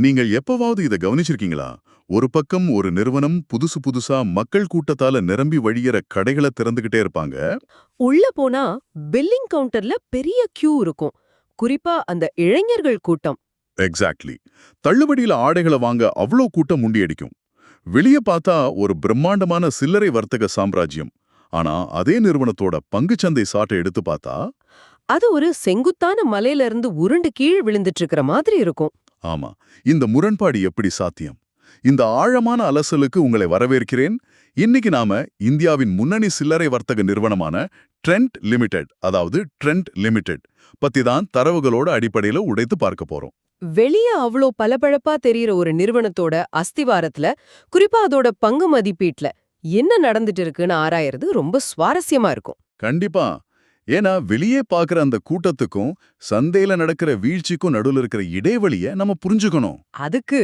நீங்கள் எப்பவாவது இத கவனிச்சிருக்கீங்களா? ஒரு பக்கம் ஒரு நிறுவனம் புதுசு புதுசா மக்கள் கூட்டத்தால நிரம்பி வழியிற கடைகளை திறந்துகிட்டே இருப்பாங்க. உள்ள போனா பில்லிங் கவுண்டர்ல பெரிய கியூ இருக்கும். குறிப்பா அந்த இளைஞர்கள் கூட்டம். எக்ஸாக்ட்லி. தள்ளுபடியில ஆடைகளை வாங்க அவ்ளோ கூட்டம் முண்டியடிக்கும். வெளிய பார்த்தா ஒரு பிரம்மாண்டமான சில்லறை வர்த்தக சாம்ராஜ்யம். ஆனா அதே நிறுவனத்தோட பங்குச்சந்தை சாட்டை எடுத்து பார்த்தா, அது ஒரு செங்குத்தான மலையில இருந்து உருண்டு கீழ் விழுந்துட்டு இருக்கிற மாதிரி இருக்கும். ஆமா, இந்த முரண்பாடு எப்படி சாத்தியம்? இந்த ஆழமான அலசலுக்கு உங்களை வரவேற்கிறேன். இன்னைக்கு நாம இந்தியாவின் முன்னணி சில்லறை வர்த்தக நிறுவனமான ட்ரெண்ட் லிமிடெட் பத்தி தான் தரவுகளோட அடிப்படையில உடைத்து பார்க்க போறோம். வெளிய அவ்ளோ பளபளப்பா தெரியிற ஒரு நிறுவனத்தோட அஸ்திவாரத்துல, குறிப்பா அதோட பங்கு மதிப்பீட்ல என்ன நடந்துட்டு இருக்குன்னு ஆராயறது ரொம்ப சுவாரஸ்யமா இருக்கும். கண்டிப்பா. ஏன்னா வெளியே பார்க்குற அந்த கூட்டத்துக்கும் சந்தையில நடக்கிற வீழ்ச்சிக்கும் நடுவுல இருக்கிற இடைவெளிய நம்ம புரிஞ்சுக்கணும். அதுக்கு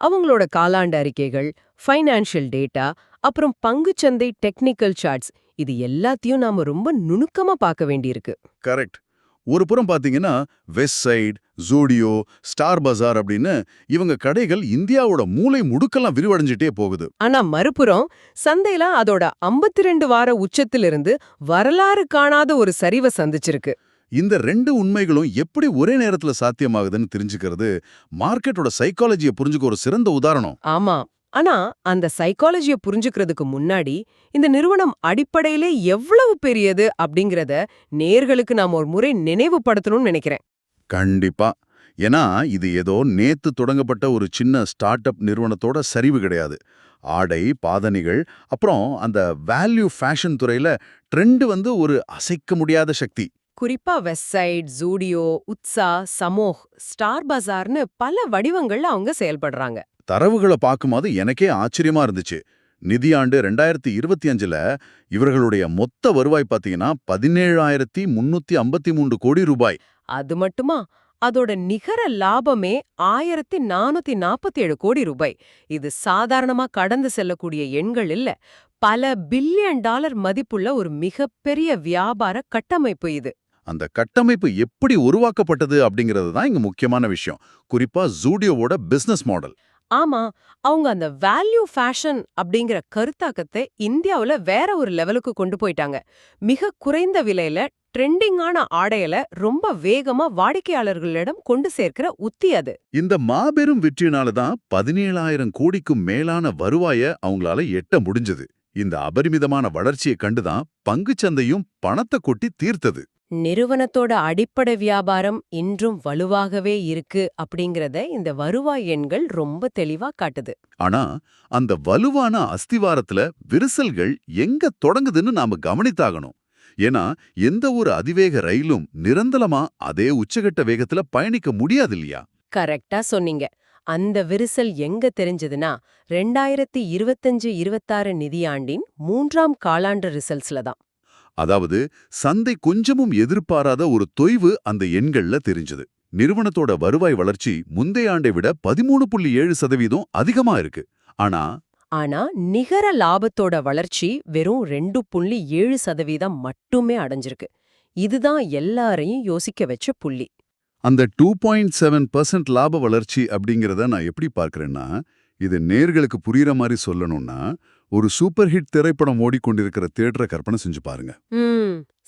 அவங்களோட காலாண்டு அறிக்கைகள், ஃபைனான்ஷியல் டேட்டா, அப்புறம் பங்குச்சந்தை டெக்னிக்கல் சார்ட்ஸ் இது எல்லாத்தையும் நாம ரொம்ப நுணுக்கமா பார்க்க வேண்டியிருக்கு. கரெக்ட். ஒரு புறம் பார்த்தீங்கன்னா வெஸ்ட் சைட், ஜூடியோ, ஸ்டார் பஜார் அப்படின்னு இவங்க கடைகள் இந்தியாவோட மூலை முடுக்கெல்லாம் விரிவடைஞ்சிட்டே போகுது. ஆனா மறுபுறம் சந்தையில அதோட 52 வார உச்சத்திலிருந்து வரலாறு காணாத ஒரு சரிவை சந்திச்சிருக்கு. இந்த ரெண்டு உண்மைகளும் எப்படி ஒரே நேரத்துல சாத்தியமாகுதுன்னு தெரிஞ்சுக்கிறது மார்க்கெட்டோட சைக்காலஜியை புரிஞ்சுக்க ஒரு சிறந்த உதாரணம். ஆமா. ஆனா அந்த சைக்காலஜிய புரிஞ்சுக்கிறதுக்கு முன்னாடி இந்த நிறுவனம் அடிப்படையிலே எவ்வளவு பெரியது அப்படிங்கறத நேர்களுக்கு நாம ஒரு முறை நினைவுபடுத்தணும்னு நினைக்கிறேன். கண்டிப்பா. ஏன்னா இது ஏதோ நேத்து தொடங்கப்பட்ட ஒரு சின்ன ஸ்டார்ட் அப் நிறுவனத்தோட சரிவு கிடையாது. ஆடை, பாதணிகள், அப்புறம் அந்த வேல்யூ ஃபேஷன் துறையில ட்ரெண்ட் ஒரு அசைக்க முடியாத சக்தி. குறிப்பா வெஸ்ட்சைட், ஜூடியோ, உட்சா, சமோஹ், ஸ்டார் பஜார்னு பல வடிவங்கள்ல அவங்க செயல்படுறாங்க. தரவுகள பார்க்கும்போது எனக்கே ஆச்சரியமா இருந்துச்சு. நிதியாண்டு 2025ல இவர்களுடைய மொத்த வருவாய் பார்த்தீங்கன்னா 17,353 கோடி ரூபாய். அது மட்டுமா, அதோட நிகர லாபமே 1,447 கோடி ரூபாய். இது சாதாரணமா கடந்து செல்லக்கூடிய எண்கள் இல்ல. பல பில்லியன் டாலர் மதிப்புள்ள ஒரு மிகப்பெரிய வியாபார கட்டமைப்பு இது. அந்த கட்டமைப்பு எப்படி உருவாக்கப்பட்டது அப்படிங்கிறது தான் இங்க முக்கியமான விஷயம். குறிப்பா ஜூடியோவோட பிசினஸ் மாடல். ஆமா, அவங்க அந்த வேல்யூ ஃபேஷன் அப்படிங்கிற கருத்தாக்கத்தை இந்தியாவுல வேற ஒரு லெவலுக்கு கொண்டு போயிட்டாங்க. மிக குறைந்த விலையில ட்ரெண்டிங்கான ஆடையில ரொம்ப வேகமா வாடிக்கையாளர்களிடம் கொண்டு சேர்க்கிற உத்தி அது. இந்த மாபெரும் வெற்றியினால தான் 17,000 கோடிக்கும் மேலான வருவாய அவங்களால எட்ட முடிஞ்சது. இந்த அபரிமிதமான வளர்ச்சியை கண்டுதான் பங்குச்சந்தையும் பணத்தை கொட்டி தீர்த்தது. நிறுவனத்தோட அடிப்படை வியாபாரம் இன்றும் வலுவாகவே இருக்கு அப்படிங்கறத இந்த வருவாய் எண்கள் ரொம்ப தெளிவா காட்டுது. ஆனா அந்த வலுவான அஸ்திவாரத்துல விரிசல்கள் எங்க தொடங்குதுன்னு நாம கவனித்தாகணும். ஏன்னா எந்த ஒரு அதிவேக ரயிலும் நிரந்தரமா அதே உச்சகட்ட வேகத்துல பயணிக்க முடியாது இல்லையா? கரெக்டா சொன்னீங்க. அந்த விரிசல் எங்க தெரிஞ்சதுன்னா 2025-26 நிதியாண்டின் 3ஆம் காலாண்டு ரிசல்ட்ஸ்ல தான். அதாவது சந்தை கொஞ்சமும் எதிர்பாராத ஒரு தொய்வு அந்த எண்கள்ல தெரிஞ்சது. நிறுவனத்தோட வருவாய் வளர்ச்சி முந்தைய ஆண்டை விட 13.7% அதிகமா இருக்கு. ஆனா ஆனா நிகர லாபத்தோட வளர்ச்சி வெறும் 2.7% மட்டுமே அடைஞ்சிருக்கு. இதுதான் எல்லாரையும் யோசிக்க வச்ச புள்ளி. அந்த 2.7% லாப வளர்ச்சி அப்படிங்கிறத நான் எப்படி பார்க்கறேன்னா, இது நேர்களுக்கு புரியுற மாதிரி சொல்லணும்னா, ஒரு சூப்பர் ஹிட் திரைப்படம் ஓடிக்கொண்டிருக்கிற தியேட்டரை கற்பனை செஞ்சு பாருங்க.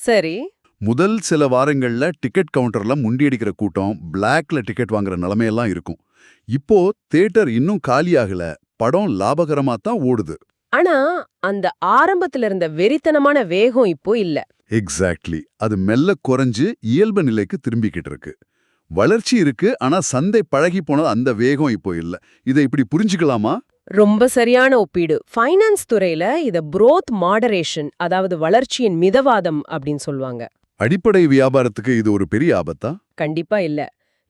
சரி. முதல் சில வாரங்கள்ல டிக்கெட் கவுண்டர்ல முண்டியடிக்கிற கூட்டம், பிளாக்ல டிக்கெட் வாங்குற நிலைமையெல்லாம் இருக்கும். இப்போ தியேட்டர் இன்னும் காலியாகல, படம் லாபகரமா தான் ஓடுது. ஆனா அந்த ஆரம்பத்துல இருந்த வெறித்தனமான வேகம் இப்போ இல்ல. எக்ஸாக்ட்லி. அது மெல்ல குறைஞ்சு இயல்பு நிலைக்கு திரும்பிக்கிட்டு இருக்கு. வளர்ச்சி இருக்கு, ஆனா சந்தை பழகி போன அந்த வேகம் இப்போ இல்ல. இதை இப்படி புரிஞ்சுக்கலாமா? ரொம்ப சரியான ஒப்பீடு. ஃபைனான்ஸ் துறையில இத புரோத் மாடரேஷன், அதாவது வளர்ச்சியின் மிதவாதம் அப்படின்னு சொல்லுவாங்க. அடிப்படை வியாபாரத்துக்கு இது ஒரு பெரிய ஆபத்தா? கண்டிப்பா இல்ல.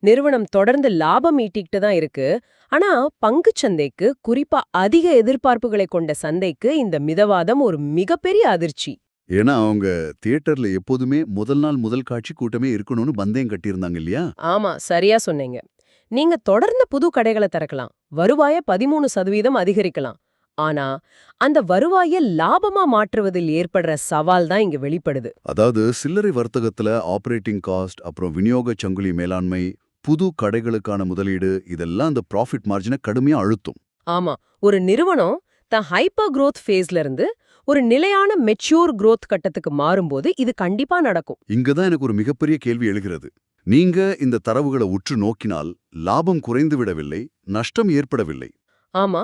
நிறுவனம் தொடர்ந்து லாபம் ஈட்டிக்கிட்டு தான் இருக்கு. ஆனா பங்குச் சந்தைக்கு, குறிப்பா அதிக எதிர்பார்ப்புகளை கொண்ட சந்தைக்கு இந்த மிதவாதம் ஒரு மிகப்பெரிய அதிர்ச்சி. ஏன்னா அவங்க தியேட்டர்ல எப்போதுமே முதல் நாள் முதல் காட்சி கூட்டமே இருக்கணும்னு பந்தயம் கட்டியிருந்தாங்க இல்லையா? ஆமா, சரியா சொன்னீங்க. நீங்க தொடர்ந்து புது கடைகளை திறக்கலாம், வருவாய 13% அதிகரிக்கலாம். ஆனா அந்த வருவாய லாபமா மாற்றுவதில் ஏற்படுற சவால் தான் இங்க வெளிப்படுது. அதாவது சில்லறை வர்த்தகத்துல ஆபரேட்டிங் காஸ்ட், அப்புறம் விநியோக சங்கிலி மேலாண்மை, புது கடைகளுக்கான முதலீடு இதெல்லாம் அந்த ப்ராஃபிட் மார்ஜினை கடுமையா அழுத்தும். ஆமா, ஒரு நிறுவனம் தன் ஹைப்பர் growth ஃபேஸ்ல இருந்து ஒரு நிலையான மெச்சூர் growth கட்டத்துக்கு மாறும்போது இது கண்டிப்பா நடக்கும். இங்க தான் எனக்கு ஒரு மிகப்பெரிய கேள்வி எழுகிறது. நீங்க இந்த தரவுகளை உற்று நோக்கினால் லாபம் குறைந்து விடவில்லை, நஷ்டம் ஏற்படவில்லை. ஆமா,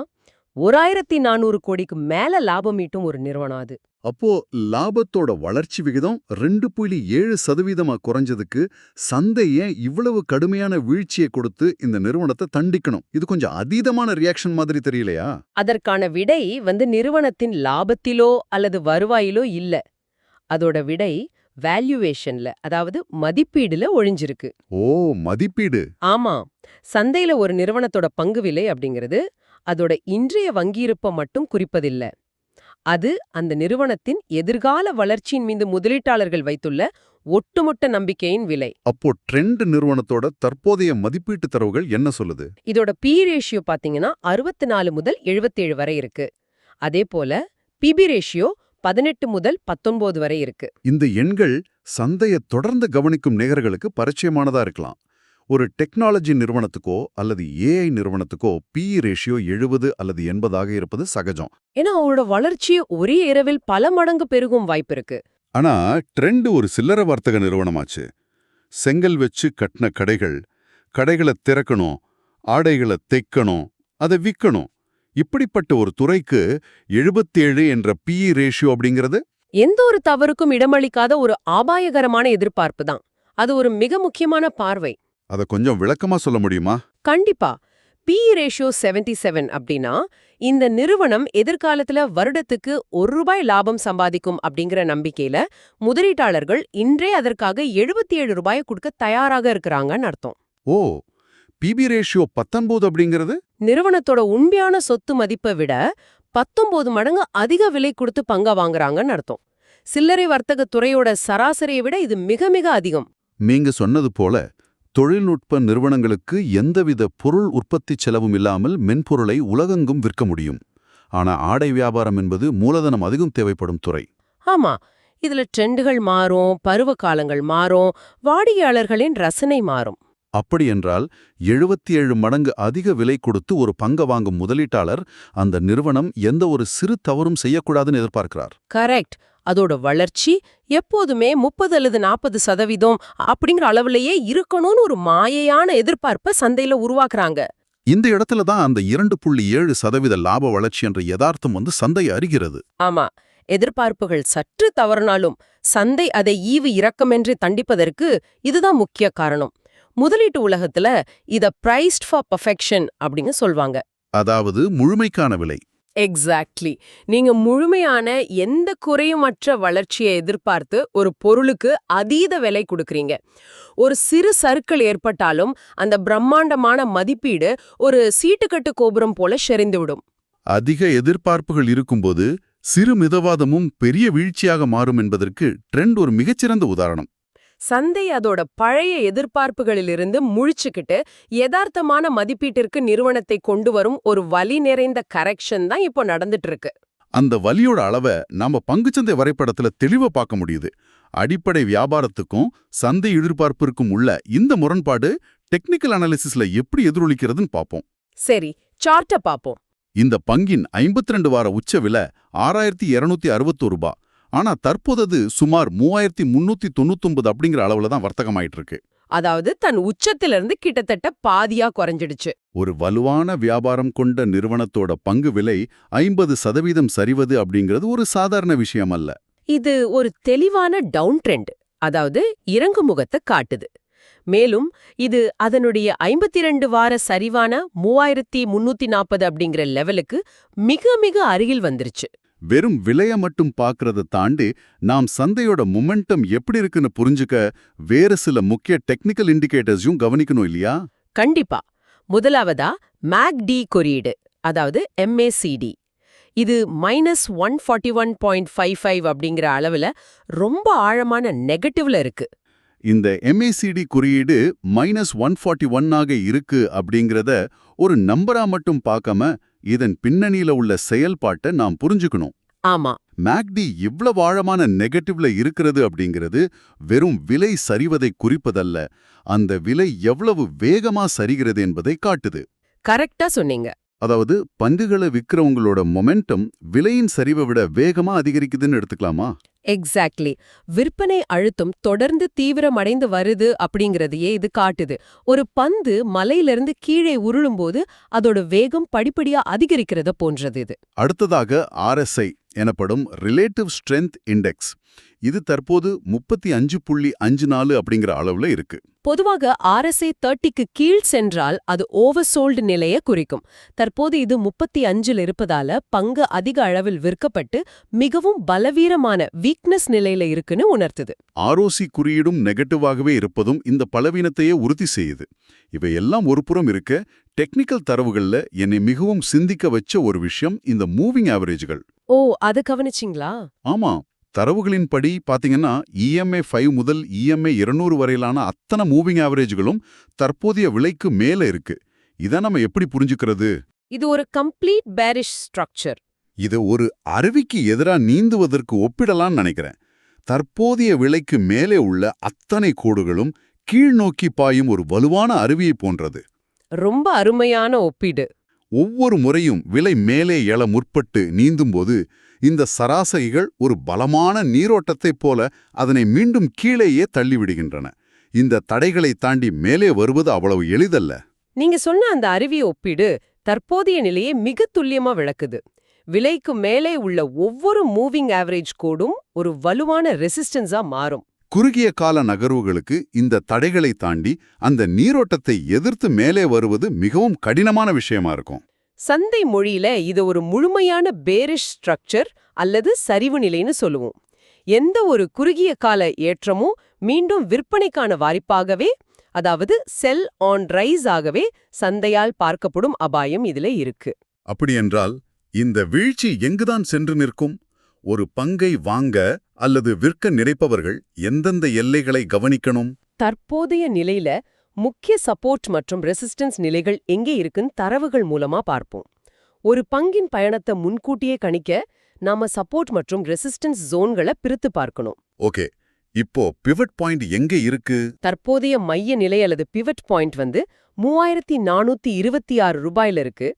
1400 கோடிக்கு மேல லாபம் ஈட்டும் ஒரு நிறுவனம் அது. அப்போ லாபத்தோட வளர்ச்சி விகிதம் 2.7% குறைஞ்சதுக்கு சந்தை ஏன் இவ்வளவு கடுமையான வீழ்ச்சியை கொடுத்து இந்த நிறுவனத்தை தண்டிக்கணும்? இது கொஞ்சம் அதீதமான ரியாக்ஷன் மாதிரி தெரியலையா? அதற்கான விடை நிறுவனத்தின் லாபத்திலோ அல்லது வருவாயிலோ இல்ல. அதோட விடை வேல்யூவேஷன்ல, அதாவது மதிப்பீடுல ஒழிஞ்சிருக்கு. ஓ, மதிப்பீடு. ஆமா, சந்தையில ஒரு நிறுவனத்தோட பங்கு விலை அப்படிங்கிறது அதோட இன்றைய வங்கியிருப்பை மட்டும் குறிப்பதில்ல. அது அந்த நிறுவனத்தின் எதிர்கால வளர்ச்சியின் மீது முதலீட்டாளர்கள் வைத்துள்ள ஒட்டுமொத்த நம்பிக்கையின் விலை. அப்போ ட்ரெண்ட் நிறுவனத்தோட தற்போதைய மதிப்பீட்டு தரவுகள் என்ன சொல்லுது? இதோட பி ரேஷியோ பாத்தீங்கன்னா 64 முதல் 77 வரை இருக்கு. அதே போல பிபி ரேஷியோ 18 முதல் 19 வரை இருக்கு. இந்த எண்கள் சந்தையை தொடர்ந்து கவனிக்கும் நேயர்களுக்கு பரிச்சயமானதா இருக்கலாம். ஒரு டெக்னாலஜி நிறுவனத்துக்கோ அல்லது ஏஐ நிறுவனத்துக்கோ PE ரேஷியோ 70 அல்லது 80 இருப்பது சகஜம். ஏன்னா அவரோட வளர்ச்சி ஒரே இரவில் பல மடங்கு பெருகும் வாய்ப்பு இருக்கு. ஆனா ட்ரெண்ட் ஒரு சில்லறை வர்த்தக நிறுவனமாச்சு. செங்கல் வச்சு கட்டின கடைகளை திறக்கணும், ஆடைகளை தைக்கணும், அதை விற்கணும். இப்படிப்பட்ட ஒரு துறைக்கு 77 என்ற PE ரேஷியோ அப்படிங்கிறது எந்த ஒரு தவறுக்கும் இடமளிக்காத ஒரு ஆபாயகரமான எதிர்பார்ப்பு தான். அது ஒரு மிக முக்கியமான பார்வை. அதை கொஞ்சம் விளக்கமா சொல்ல முடியுமா? கண்டிப்பா. PE ரேஷியோ 77 அப்படின்னா இந்த நிறுவனம் எதிர்காலத்துல வருடத்துக்கு ₹1 லாபம் சம்பாதிக்கும் அப்படிங்கிற நம்பிக்கையில முதலீட்டாளர்கள் இன்றே அதற்காக ₹77 கொடுக்க தயாராக இருக்கிறாங்கன்னு அர்த்தம். ஓ, PB ரேஷியோ 19 அப்படிங்கிறது நிறுவனத்தோட உண்மையான சொத்து மதிப்பை விட 19 மடங்கு அதிக விலை கொடுத்து பங்கா வாங்குறாங்கன்னு அர்த்தம். சில்லறை வர்த்தக துறையோட சராசரியை விட இது மிக மிக அதிகம். நீங்க சொன்னது போல தொழில்நுட்ப நிறுவனங்களுக்கு எந்தவித பொருள் உற்பத்தி செலவும் இல்லாமல் மென்பொருளை உலகெங்கும் விற்க முடியும். ஆனா ஆடை வியாபாரம் என்பது மூலதனம் அதிகம் தேவைப்படும் துறை. ஆமா, இதுல ட்ரெண்டுகள் மாறும், பருவ காலங்கள் மாறும், வாடிக்கையாளர்களின் ரசனை மாறும். அப்படி என்றால் 77 மடங்கு அதிக விலை கொடுத்து ஒரு பங்கை வாங்கும் முதலீட்டாளர் அந்த நிறுவனம் எந்த ஒரு சிறு தவறும் செய்யக்கூடாதுன்னு எதிர்பார்க்கிறார். கரெக்ட். அதோட வளர்ச்சி எப்போதுமே 30 அல்லது 40% அப்படிங்கிற அளவுலயே இருக்கணும்னு ஒரு மாயையான எதிர்பார்ப்பை சந்தையில உருவாக்குறாங்க. இந்த இடத்துல தான் அந்த 2.7% லாப வளர்ச்சி என்ற யதார்த்தம் சந்தையை அறிகிறது. ஆமா, எதிர்பார்ப்புகள் சற்று தவறுனாலும் சந்தை அதை ஈவு இரக்கமென்று தண்டிப்பதற்கு இதுதான் முக்கிய காரணம். முதலீட்டு உலகத்துல இத priced for perfection அப்படின்னு சொல்வாங்க. அதாவது முழுமைக்கான விலை. எக்ஸாக்ட்லி. நீங்க முழுமையான எந்த குறையுமற்ற வளர்ச்சியை எதிர்பார்த்து ஒரு பொருளுக்கு அதீத விலை கொடுக்கறீங்க. ஒரு சிறு சறுக்கல் ஏற்பட்டாலும் அந்த பிரம்மாண்டமான மதிப்பீடு ஒரு சீட்டுக்கட்டு கோபுரம் போல செறிந்துவிடும். அதிக எதிர்பார்ப்புகள் இருக்கும்போது சிறு மிதவாதமும் பெரிய வீழ்ச்சியாக மாறும் என்பதற்கு ட்ரெண்ட் ஒரு மிகச்சிறந்த உதாரணம். சந்தை அதோட பழைய எதிர்பார்ப்புகளிலிருந்து முழிச்சுக்கிட்டு யதார்த்தமான மதிப்பீட்டிற்கு நிறுவனத்தை கொண்டு வரும் ஒரு வலி நிறைந்த கரெக்ஷன் தான் இப்போ நடந்துட்டு இருக்கு. அந்த வலியோட அளவை நாம பங்குச்சந்தை வரைபடத்துல தெளிவா பார்க்க முடியுது. அடிப்படை வியாபாரத்துக்கும் சந்தை எதிர்பார்ப்பிற்கும் உள்ள இந்த முரண்பாடு டெக்னிக்கல் அனாலிசிஸ்ல எப்படி எதிரொலிக்கிறதுன்னு பார்ப்போம். சரி, சார்ட்ட பார்ப்போம். இந்த பங்கின் 52 வார உச்ச விலை ₹6261. ஆனா தற்போது சுமார் 3399 அப்படிங்கிற அளவுல தான் வர்த்தகமாயிட்டு இருக்கு. அதாவது தன் உச்சத்திலிருந்து கிட்டத்தட்ட பாதியா குறைஞ்சிடுச்சு. ஒரு வலுவான வியாபாரம் கொண்ட நிறுவனத்தோட பங்கு விலை 50% சரிவது அப்படிங்கிறது ஒரு சாதாரண விஷயம் அல்ல. இது ஒரு தெளிவான டவுன் ட்ரெண்ட், அதாவது இறங்கு முகத்தை காட்டுது. மேலும் இது அதனுடைய 52 வார சரிவான 3340 அப்படிங்கிற லெவலுக்கு மிக மிக அருகில் வந்துருச்சு. வெறும் விலைய மட்டும் பார்க்கறத தாண்டி நாம் சந்தையோட மொமெண்டம் எப்படி இருக்குன்னு புரிஞ்சுக்க வேறு சில முக்கிய டெக்னிக்கல் இண்டிகேட்டர்ஸையும் கவனிக்கணும் இல்லையா? கண்டிப்பா. முதலாவதா MACD குறியீடு, அதாவது MACD. இது -141.55 அப்படிங்கிற அளவுல ரொம்ப ஆழமான நெகட்டிவ்ல இருக்கு. இந்த MACD குறியீடு -141 ஆக இருக்கு அப்படிங்கிறத ஒரு நம்பரா மட்டும் பார்க்காம இதன் பின்னணியில உள்ள செயல்பாட்டை நாம் புரிஞ்சுக்கணும். ஆமா. மேக்டி இவ்வளவு ஆழமான நெகட்டிவ்ல இருக்கிறது அப்படிங்கிறது வெறும் விலை சரிவதை குறிப்பதல்ல, அந்த விலை எவ்வளவு வேகமா சரிகிறது என்பதை காட்டுது. கரெக்டா சொன்னீங்க. அதாவது பந்துகளை விக்கிறவங்களோட மொமெண்டம் விலையின் சரிவை விட வேகமா அதிகரிக்குதுன்னு எடுத்துக்கலாமா? எக்ஸாக்ட்லி. விற்பனை அழுத்தம் தொடர்ந்து தீவிரமடைந்து வருது அப்படிங்கறதையே இது காட்டுது. ஒரு பந்து மலையிலிருந்து கீழே உருளும்போது அதோட வேகம் படிப்படியா அதிகரிக்கிறத போன்றது இது. அடுத்ததாக RSI எனப்படும் ரிலேட்டிவ் ஸ்ட்ரென்த் இண்டெக்ஸ். இது தற்போது 35.54 அப்படிங்கிற அளவுல இருக்கு. பொதுவாக RSI 30க்கு கீழ் சென்றால் அது ஓவர்சோல்டு நிலைய குறிக்கும். தற்போது இது 35ல் இருப்பதால பங்கு அதிக அளவில் விற்கப்பட்டு மிகவும் பலவீனமான வீக்னஸ் நிலையில இருக்குன்னு உணர்த்துது. ROC குறியீடும் நெகட்டிவாகவே இருப்பதும் இந்த பலவீனத்தையே உறுதி செய்யுது. இவையெல்லாம் ஒரு புறம் இருக்க, டெக்னிக்கல் தரவுகள்ல என்னை மிகவும் சிந்திக்க வச்ச ஒரு விஷயம் இந்த மூவிங் ஆவரேஜ்கள். ஓ, அது கவனிச்சிங்களா? ஆமா, தரவுகளின்படி பாத்தீங்கன்னா EMA 5 முதல் EMA 200 வரையிலான அத்தனை மூவிங் ஆவரேஜ்களும் தற்போதைய விலைக்கு மேல இருக்கு. இதை நம்ம எப்படி புரிஞ்சுக்கிறது? இது ஒரு கம்ப்ளீட் பேரிஷ் ஸ்ட்ரக்சர். இது ஒரு அருவிக்கு எதிரா நீந்துவதற்கு ஒப்பிடலாம்னு நினைக்கிறேன். தற்போதைய விலைக்கு மேலே உள்ள அத்தனை கோடுகளும் கீழ்நோக்கி பாயும் ஒரு வலுவான அருவியை போன்றது. ரொம்ப அருமையான ஒப்பீடு. ஒவ்வொரு முறையும் விலை மேலே எழ முற்பட்டு நீந்தும்போது இந்த சராசரிகள் ஒரு பலமான நீரோட்டத்தைப் போல அதனை மீண்டும் கீழேயே தள்ளிவிடுகின்றன. இந்த தடைகளை தாண்டி மேலே வருவது அவ்வளவு எளிதல்ல. நீங்க சொன்ன அந்த அருவி ஒப்பீடு தற்போதைய நிலையை மிக துல்லியமா விளக்குது. விலைக்கு மேலே உள்ள ஒவ்வொரு மூவிங் ஆவரேஜ் கோடும் ஒரு வலுவான ரெசிஸ்டன்ஸா மாறும். குறுகிய கால நகர்வுகளுக்கு இந்த தடைகளை தாண்டி அந்த நீரோட்டத்தை எதிர்த்து மேலே வருவது மிகவும் கடினமான விஷயமா இருக்கும். சந்தை மொழியில இது ஒரு முழுமையான பேரிஷ் ஸ்ட்ரக்சர் அல்லது சரிவு நிலைன்னு சொல்லுவோம். எந்த ஒரு குறுகிய கால ஏற்றமும் மீண்டும் விற்பனைக்கான வாய்ப்பாகவே, அதாவது செல் ஆன் ரைஸ் ஆகவே சந்தையால் பார்க்கப்படும் அபாயம் இதுல இருக்கு. அப்படியென்றால் இந்த வீழ்ச்சி எங்குதான் சென்று நிற்கும்? ஒரு பங்கை வாங்க அல்லது விற்க நினைப்பவர்கள் எந்தெந்த எல்லைகளை கவனிக்கணும்? தற்போதைய நிலையில முக்கிய சப்போர்ட் மற்றும் ரெசிஸ்டன்ஸ் நிலைகள் எங்கே இருக்குன்னு தரவுகள் மூலமா பார்ப்போம். ஒரு பங்கின் பயணத்தை முன்கூட்டியே கணிக்க நாம சப்போர்ட் மற்றும் ரெசிஸ்டன்ஸ் ஜோன்களை பிரித்து பார்க்கணும். ஓகே, இப்போ பிவட் பாயிண்ட் எங்கே இருக்கு? தற்போதைய மைய நிலை அல்லது பிவட் பாயிண்ட் 3426 ரூபாயில இருக்கு.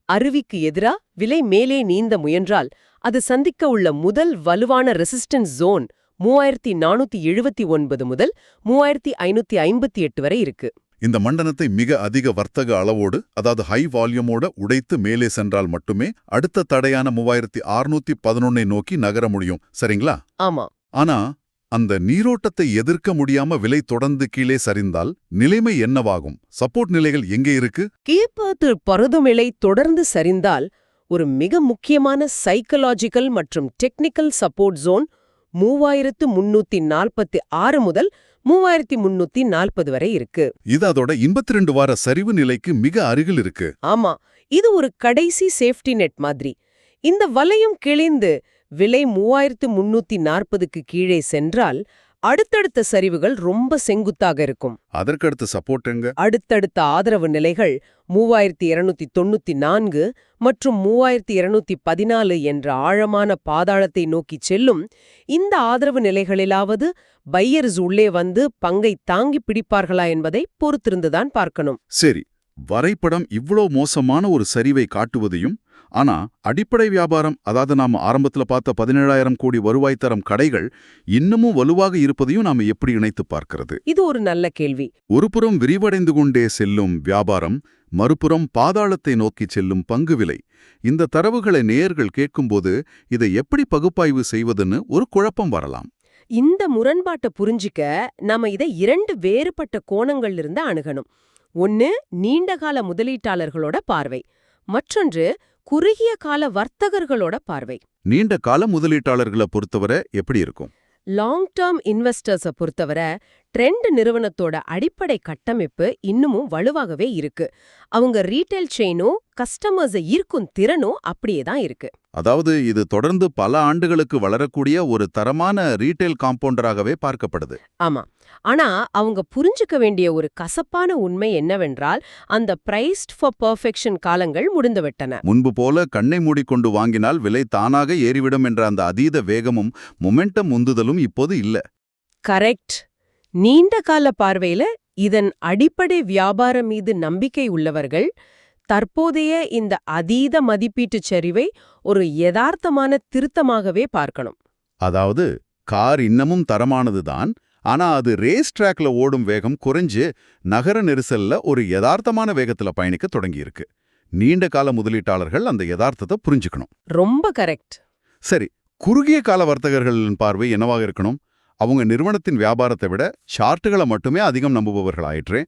அருவிக்கு எதிரா விலை மேலே நீந்த முயன்றால் அது சந்திக்க உள்ள முதல் வலுவான ரெசிஸ்டன்ஸ் ஜோன் 3479 முதல் 3558 வரை இருக்கு. இந்த மண்டலத்தை மிக அதிக வர்த்தக அளவோடு, அதாவது ஹை வால்யூமோட உடைத்து மேலே சென்றால் மட்டுமே அடுத்த தடையான 3611 நோக்கி நகர முடியும். சரிங்களா? ஆமா. ஆனா அந்த நீரோட்டத்தை எதிர்க்க முடியாம விலை தொடர்ந்து கீழே சரிந்தால் நிலைமை என்னவாகும்? சப்போர்ட் நிலைகள் எங்கே இருக்கு? கீழ்பாத்து பருதுமிலை தொடர்ந்து சரிந்தால் ஒரு மிக முக்கியமான சைக்கலாஜிக்கல் மற்றும் டெக்னிக்கல் சப்போர்ட் ஜோன் 3346 முதல் 3340 வரை இருக்கு. இது அதோட 82 வார சரிவு நிலைக்கு மிக அருகில் இருக்கு. ஆமா, இது ஒரு கடைசி சேஃப்டி நெட் மாதிரி. இந்த வலையும் கிழிந்து விலை 3340க்கு கீழே சென்றால் அடுத்தடுத்த சரிவுகள் ரொம்ப செங்குத்தாக இருக்கும். அதற்கடுத்த சப்போர்ட் எங்க? அடுத்தடுத்த ஆதரவு நிலைகள் 3294 மற்றும் 3214 என்ற ஆழமான பாதாளத்தை நோக்கி செல்லும். இந்த ஆதரவு நிலைகளிலாவது பையர்ஸ் உள்ளே வந்து பங்கை தாங்கி பிடிப்பார்களா என்பதை பொறுத்திருந்துதான் பார்க்கணும். சரி, வரைபடம் இவ்ளோ மோசமான ஒரு சரிவை காட்டுவதையும், ஆனா அடிப்படை வியாபாரம், அதாவது நாம ஆரம்பத்துல பார்த்த 17,000 கோடி வருவாய் தரம் கடைகள் இன்னமும் வலுவாக இருப்பதையும் நாம எப்படி இணைத்து பார்க்கிறது? இது ஒரு நல்ல கேள்வி. ஒருபுறம் விரிவடைந்து கொண்டே செல்லும் வியாபாரம், மறுபுறம் பாதாளத்தை நோக்கி செல்லும் பங்கு விலை. இந்த தரவுகளை நேயர்கள் கேட்கும்போது இதை எப்படி பகுப்பாய்வு செய்வதுன்னு ஒரு குழப்பம் வரலாம். இந்த முரண்பாட்டை புரிஞ்சிக்க நாம இதை 2 வேறுபட்ட கோணங்கள்லிருந்து அணுகணும். ஒன்னு நீண்டகால முதலீட்டாளர்களோட பார்வை, மற்றொன்று குறுகிய கால வர்த்தகர்களோட பார்வை. நீண்ட கால முதலீட்டாளர்களை பொறுத்தவரை எப்படி இருக்கும்? லாங் டேர்ம் இன்வெஸ்டர்ஸை பொறுத்தவரை ட்ரெண்ட் நிறுவனத்தோட அடிப்படை கட்டமைப்பு இன்னமும் வலுவாகவே இருக்கு. அவங்க ரீட்டைல் செயினும் கஸ்டமர்ஸை ஈர்க்கும் திறனும் அப்படியே தான் இருக்கு. அதாவது இது தொடர்ந்து பல ஆண்டுகளுக்கு வளரக்கூடிய ஒரு தரமான ரீட்டைல் காம்பவுண்டராகவே பார்க்கப்படுது. ஆமா. ஆனா அவங்க புரிஞ்சுக்க வேண்டிய ஒரு கசப்பான உண்மை என்னவென்றால், அந்த பிரைஸ்ட் ஃபார் பெர்ஃபெக்ஷன் காலங்கள் முடிந்துவிட்டன. முன்பு போல கண்ணை மூடிக்கொண்டு வாங்கினால் விலை தானாக ஏறிவிடும் என்ற அந்த அதீத வேகமும் மொமெண்டம் உந்துதலும் இப்போது இல்ல. கரெக்ட். நீண்ட கால பார்வையில இதன் அடிப்படை வியாபாரம் மீது நம்பிக்கை உள்ளவர்கள் தற்போதைய இந்த அதீத மதிப்பீட்டுச் சரிவை ஒரு யதார்த்தமான திருத்தமாகவே பார்க்கணும். அதாவது கார் இன்னமும் தரமானதுதான், ஆனா அது ரேஸ் ட்ராக்ல ஓடும் வேகம் குறைஞ்சு நகர நெரிசல்ல ஒரு யதார்த்தமான வேகத்துல பயணிக்க தொடங்கியிருக்கு. நீண்ட கால முதலீட்டாளர்கள் அந்த யதார்த்தத்தை புரிஞ்சுக்கணும். ரொம்ப கரெக்ட். சரி, குறுகிய கால வர்த்தகர்களின் பார்வை என்னவாக இருக்கணும்? அவங்க நிறுவனத்தின் வியாபாரத்தை விட சார்ட்டுகளை மட்டுமே அதிகம் நம்புபவர்களாயிற்றே.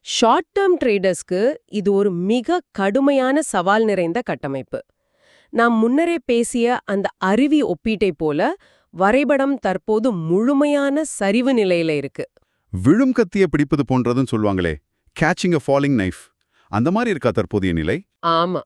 ஷார்ட் டேர்ம் ட்ரேடர்ஸ்க்கு இது ஒரு மிக கடுமையான சவால் நிறைந்த கட்டமைப்பு. நாம் முன்னரே பேசிய அந்த அருவி ஒப்பீட்டை போல வரைபடம் தற்போது முழுமையான சரிவு நிலையில இருக்கு. விழும் கத்திய பிடிப்பது போன்றதுன்னு சொல்லுவாங்களே, கேச்சிங் அ ஃபாலிங் நைஃப், அந்த மாதிரி இருக்கா தற்போதைய நிலை? ஆமா.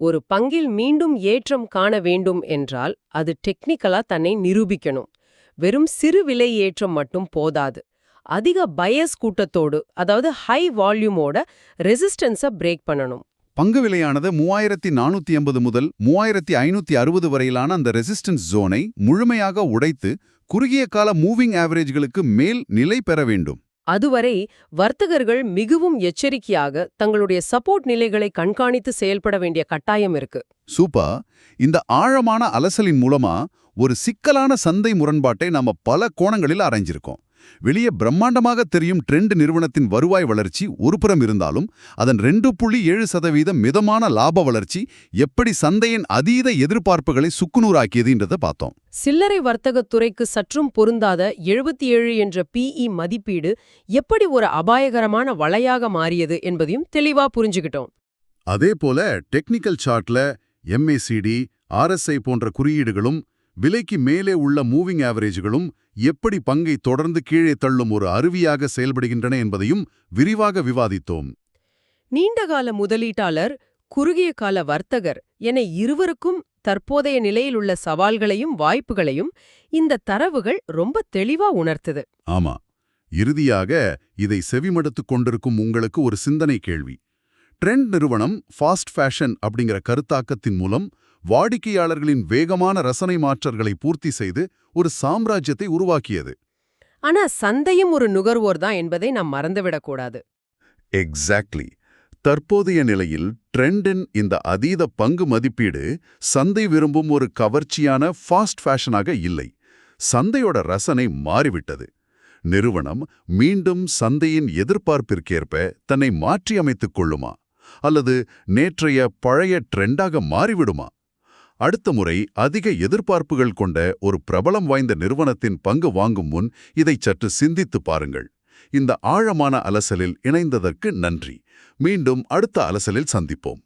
ஒரு பங்கில் மீண்டும் ஏற்றம் காண வேண்டும் என்றால் அது டெக்னிக்கலா தன்னை நிரூபிக்கணும். வெறும் சிறு விலை ஏற்றம் மட்டும் போதாது. அதிக பயஸ் கூட்டத்தோடு, அதாவது ஹை வால்யூமோட ரெசிஸ்டன்ஸை பிரேக் பண்ணணும். பங்கு விலையானது 3480 முதல் 3560 வரையிலான அந்த ரெசிஸ்டன்ஸ் ஜோனை முழுமையாக உடைத்து குறுகிய கால மூவிங் ஆவரேஜ்களுக்கு மேல் நிலை பெற வேண்டும். அதுவரை வர்த்தகர்கள் மிகவும் எச்சரிக்கையாக தங்களுடைய சப்போர்ட் நிலைகளை கண்காணித்து செயல்பட வேண்டிய கட்டாயம் இருக்கு. சூப்பர். இந்த ஆழமான அலசலின் மூலமா ஒரு சிக்கலான சந்தை முரண்பாட்டை நாம பல கோணங்களில் ஆராய்ஞ்சிருக்கோம். வெளியே பிரம்மாண்டமாக தெரியும் ட்ரெண்ட் நிறுவனத்தின் வருவாய் வளர்ச்சி ஒருபுறம் இருந்தாலும், அதன் 2.7% மிதமான லாப வளர்ச்சி எப்படி சந்தையின் அதீத எதிர்பார்ப்புகளை சுக்குநூறாக்கியதுன்றதை பார்த்தோம். சில்லறை வர்த்தகத் துறைக்கு சற்றும் பொருந்தாத 77 என்ற PE மதிப்பீடு எப்படி ஒரு அபாயகரமான வளையாக மாறியது என்பதையும் தெளிவா புரிஞ்சுக்கிட்டோம். அதேபோல டெக்னிக்கல் சார்ட்ல MACD, RSI போன்ற குறியீடுகளும் விலைக்கு மேலே உள்ள மூவிங் ஆவரேஜ்களும் எப்படி பங்கை தொடர்ந்து கீழே தள்ளும் ஒரு அருவியாக செயல்படுகின்றன என்பதையும் விரிவாக விவாதித்தோம். நீண்டகால முதலீட்டாளர், குறுகிய கால வர்த்தகர் என இருவருக்கும் தற்போதைய நிலையில் உள்ள சவால்களையும் வாய்ப்புகளையும் இந்த தரவுகள் ரொம்ப தெளிவா உணர்த்துது. ஆமா. இறுதியாக இதை செவிமடுத்துக் கொண்டிருக்கும் உங்களுக்கு ஒரு சிந்தனை கேள்வி. ட்ரெண்ட் நிறுவனம் ஃபாஸ்ட் ஃபேஷன் அப்படிங்கிற கருத்தாக்கத்தின் மூலம் வாடிக்கையாளர்களின் வேகமான ரசனை மாற்றங்களை பூர்த்தி செய்து ஒரு சாம்ராஜ்யத்தை உருவாக்கியது. ஆனா சந்தையும் ஒரு நுகர்வோர் தான் என்பதை நாம் மறந்துவிடக்கூடாது. எக்ஸாக்ட்லி. தற்போதைய நிலையில் ட்ரெண்டின் இந்த அதீத பங்கு மதிப்பீடு சந்தை விரும்பும் ஒரு கவர்ச்சியான ஃபாஸ்ட் ஃபேஷனாக இல்லை. சந்தையோட ரசனை மாறிவிட்டது. நிறுவனம் மீண்டும் சந்தையின் எதிர்பார்ப்பிற்கேற்ப தன்னை மாற்றியமைத்துக் கொள்ளுமா, அல்லது நேற்றைய பழைய ட்ரெண்டாக மாறிவிடுமா? அடுத்த முறை அதிக எதிர்பார்ப்புகள் கொண்ட ஒரு பிரபலம் வாய்ந்த நிறுவனத்தின் பங்கு வாங்கும் முன் இதை சற்று சிந்தித்து பாருங்கள். இந்த ஆழமான அலசலில் இணைந்ததற்கு நன்றி. மீண்டும் அடுத்த அலசலில் சந்திப்போம்.